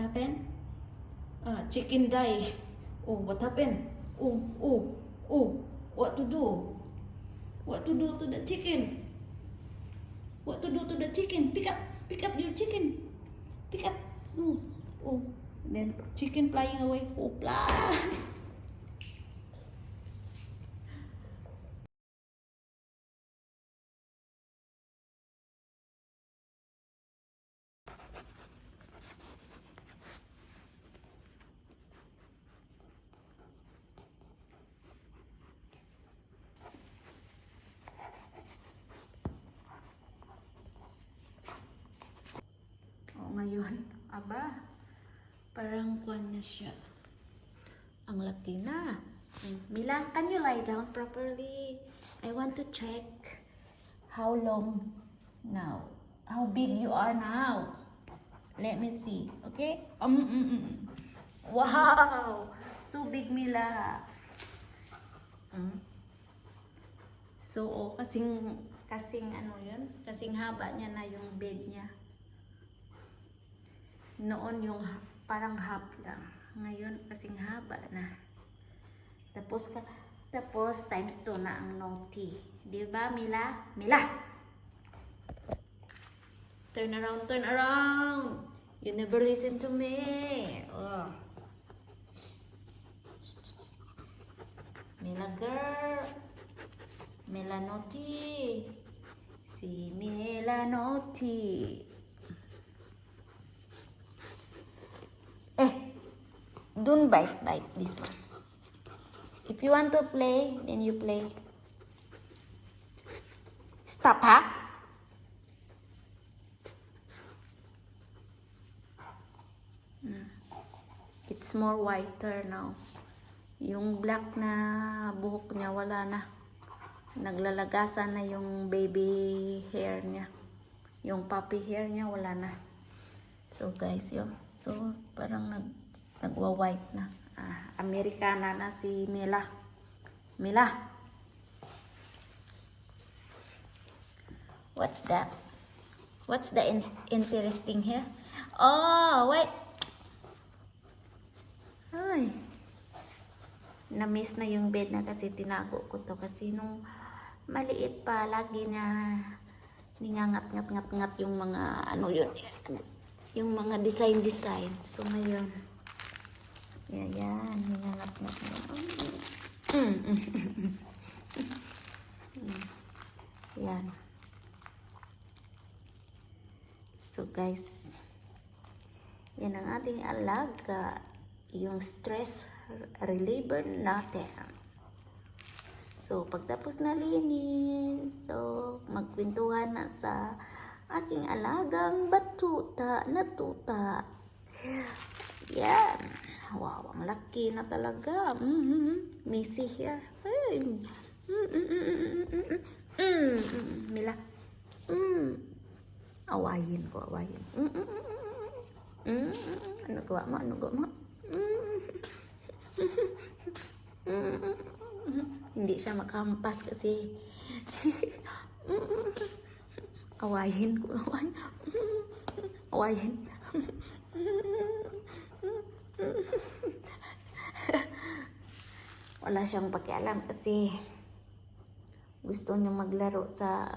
happened? Chicken die. Oh, what happened? Oh, what to do? What to do to the chicken? What to do to the chicken? Pick up your chicken. Pick up. Oh. Then chicken flying away. Oh, fly. Ngayon, aba, parang kuwan na siya. Ang laki na. Mila, can you lie down properly? I want to check how long now. How big you are now. Let me see. Okay? Wow! So big, Mila. So, kasing ano yun? Kasing haba niya na yung bed niya. Noon yung parang half lang. Ngayon kasing haba na. Tapos times 2 na ang naughty. Di ba, Mila? Mila! Turn around, turn around! You never listen to me. Oh. Mila girl. Mila naughty. Si Mila naughty. Don't bite this one. If you want to play, then you play. Stop, ha? It's more whiter now. Yung black na buhok niya, wala na. Naglalagasan na yung baby hair niya. Yung puppy hair niya, wala na. So guys, yun. So, parang nagwa-white na. Amerikana na si Mila. Mila. What's that? What's the interesting here? Oh, wait. Ay. Na-miss na yung bed na kasi tinago ko to. Kasi nung maliit pa, lagi niya ningangat-ngat-ngat yung mga ano yun. Yung mga design. So ngayon, yan, ningangat-ngat na. Yan. So guys, yan ang ating alaga. Yung stress reliever natin. So, pagtapos na linis, so, magkwentuhan na sa aking alagang batuta na tuta. Yan. Wow, ang laki na talaga. Messy here. Mila. Awayin ko. Ano gawa mo? Hindi siya makampas kasi awayin ko. Wala siyang pakialam kasi gusto niya maglaro sa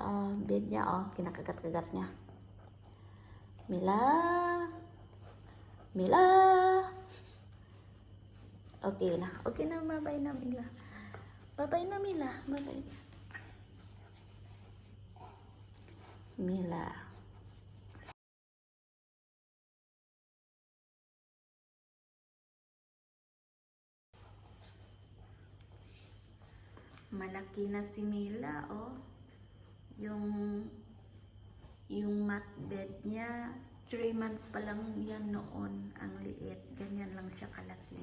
bed niya. Kinakagat-kagat niya. Mila. Okay na. Bye-bye na, Mila. Bye-bye na, Mila. Bye-bye. Mila. Malaki na si Mila, oh. Yung mat bed niya, 3 months pa lang yan noon. Ang liit. Ganyan lang siya kalaki